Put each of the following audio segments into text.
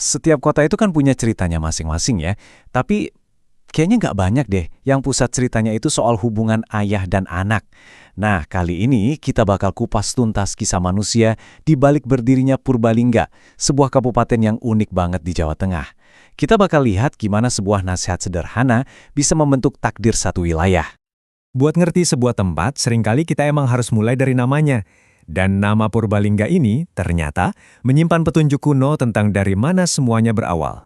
Setiap kota itu kan punya ceritanya masing-masing ya. Tapi kayaknya nggak banyak deh yang pusat ceritanya itu soal hubungan ayah dan anak. Nah, kali ini kita bakal kupas tuntas kisah manusia di balik berdirinya Purbalingga, sebuah kabupaten yang unik banget di Jawa Tengah. Kita bakal lihat gimana sebuah nasihat sederhana bisa membentuk takdir satu wilayah. Buat ngerti sebuah tempat, seringkali kita emang harus mulai dari namanya. Dan nama Purbalingga ini ternyata menyimpan petunjuk kuno tentang dari mana semuanya berawal.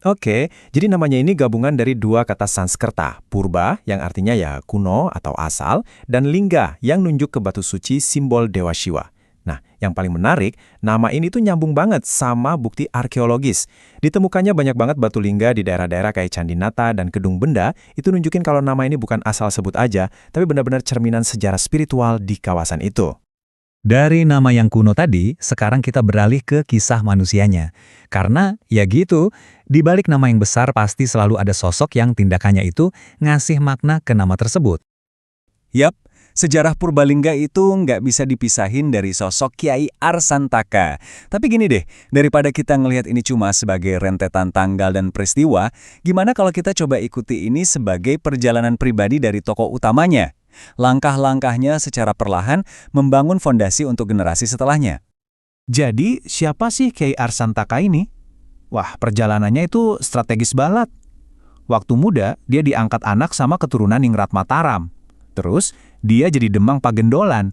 Oke, jadi namanya ini gabungan dari dua kata Sanskerta, purba yang artinya ya kuno atau asal, dan lingga yang nunjuk ke batu suci simbol Dewa Siwa. Nah, yang paling menarik, nama ini tuh nyambung banget sama bukti arkeologis. Ditemukannya banyak banget batu lingga di daerah-daerah kayak Candi Nata dan Kedung Benda, itu nunjukin kalau nama ini bukan asal sebut aja, tapi benar-benar cerminan sejarah spiritual di kawasan itu. Dari nama yang kuno tadi, sekarang kita beralih ke kisah manusianya. Karena, ya gitu, di balik nama yang besar pasti selalu ada sosok yang tindakannya itu ngasih makna ke nama tersebut. Yap, sejarah Purbalingga itu nggak bisa dipisahin dari sosok Kiai Arsantaka. Tapi gini deh, daripada kita ngelihat ini cuma sebagai rentetan tanggal dan peristiwa, gimana kalau kita coba ikuti ini sebagai perjalanan pribadi dari tokoh utamanya? Langkah-langkahnya secara perlahan membangun fondasi untuk generasi setelahnya. Jadi, siapa sih Kiai Arsantaka ini? Wah, perjalanannya itu strategis banget. Waktu muda, dia diangkat anak sama keturunan Ningrat Mataram. Terus, dia jadi Demang Pagendolan.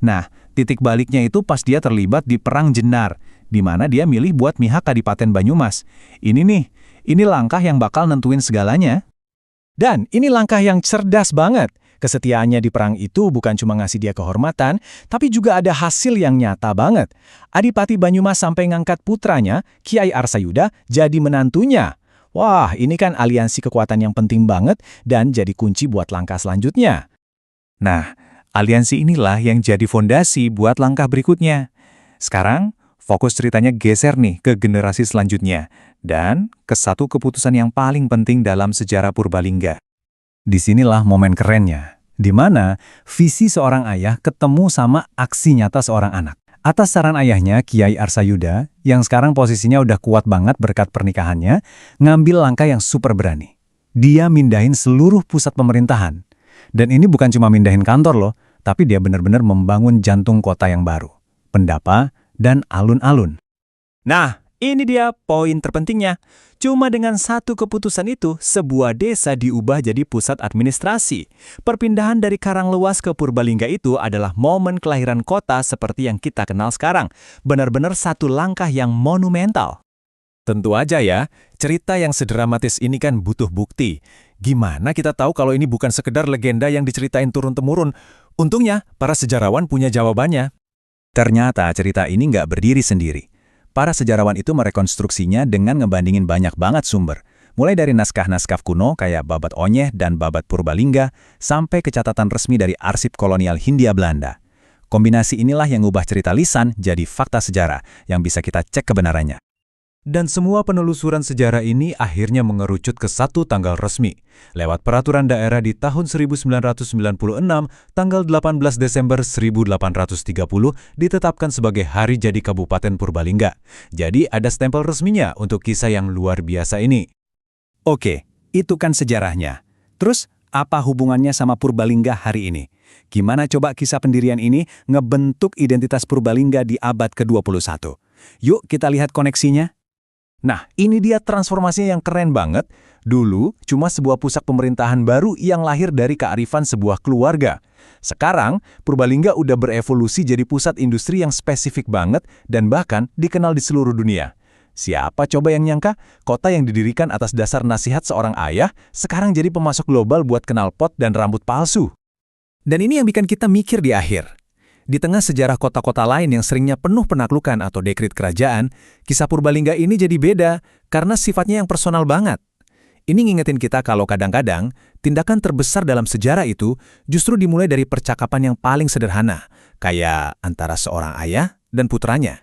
Nah, titik baliknya itu pas dia terlibat di Perang Jenar, di mana dia milih buat mihak Kadipaten Banyumas. Ini langkah yang bakal nentuin segalanya. Dan ini langkah yang cerdas banget. Kesetiaannya di perang itu bukan cuma ngasih dia kehormatan, tapi juga ada hasil yang nyata banget. Adipati Banyumas sampai ngangkat putranya, Kiai Arsayuda, jadi menantunya. Wah, ini kan aliansi kekuatan yang penting banget dan jadi kunci buat langkah selanjutnya. Nah, aliansi inilah yang jadi fondasi buat langkah berikutnya. Sekarang, fokus ceritanya geser nih ke generasi selanjutnya, dan ke satu keputusan yang paling penting dalam sejarah Purbalingga. Disinilah momen kerennya, di mana visi seorang ayah ketemu sama aksi nyata seorang anak. Atas saran ayahnya, Kiai Arsayuda, yang sekarang posisinya udah kuat banget berkat pernikahannya, ngambil langkah yang super berani. Dia mindahin seluruh pusat pemerintahan. Dan ini bukan cuma mindahin kantor loh, tapi dia benar-benar membangun jantung kota yang baru, Pendapa dan alun-alun. Nah, ini dia poin terpentingnya. Cuma dengan satu keputusan itu, sebuah desa diubah jadi pusat administrasi. Perpindahan dari Karanglewas ke Purbalingga itu adalah momen kelahiran kota seperti yang kita kenal sekarang. Benar-benar satu langkah yang monumental. Tentu aja ya, cerita yang sedramatis ini kan butuh bukti. Gimana kita tahu kalau ini bukan sekedar legenda yang diceritain turun-temurun? Untungnya, para sejarawan punya jawabannya. Ternyata cerita ini nggak berdiri sendiri. Para sejarawan itu merekonstruksinya dengan ngebandingin banyak banget sumber. Mulai dari naskah-naskah kuno kayak Babat Onyeh dan Babat Purbalingga, sampai ke catatan resmi dari arsip kolonial Hindia Belanda. Kombinasi inilah yang ngubah cerita lisan jadi fakta sejarah yang bisa kita cek kebenarannya. Dan semua penelusuran sejarah ini akhirnya mengerucut ke satu tanggal resmi. Lewat peraturan daerah di tahun 1996, tanggal 18 Desember 1830 ditetapkan sebagai hari jadi Kabupaten Purbalingga. Jadi ada stempel resminya untuk kisah yang luar biasa ini. Oke, itu kan sejarahnya. Terus, apa hubungannya sama Purbalingga hari ini? Gimana coba kisah pendirian ini ngebentuk identitas Purbalingga di abad ke-21? Yuk kita lihat koneksinya. Nah, ini dia transformasinya yang keren banget. Dulu, cuma sebuah pusat pemerintahan baru yang lahir dari kearifan sebuah keluarga. Sekarang, Purbalingga udah berevolusi jadi pusat industri yang spesifik banget dan bahkan dikenal di seluruh dunia. Siapa coba yang nyangka, kota yang didirikan atas dasar nasihat seorang ayah, sekarang jadi pemasok global buat knalpot dan rambut palsu. Dan ini yang bikin kita mikir di akhir. Di tengah sejarah kota-kota lain yang seringnya penuh penaklukan atau dekrit kerajaan, kisah Purbalingga ini jadi beda karena sifatnya yang personal banget. Ini ngingetin kita kalau kadang-kadang tindakan terbesar dalam sejarah itu justru dimulai dari percakapan yang paling sederhana, kayak antara seorang ayah dan putranya.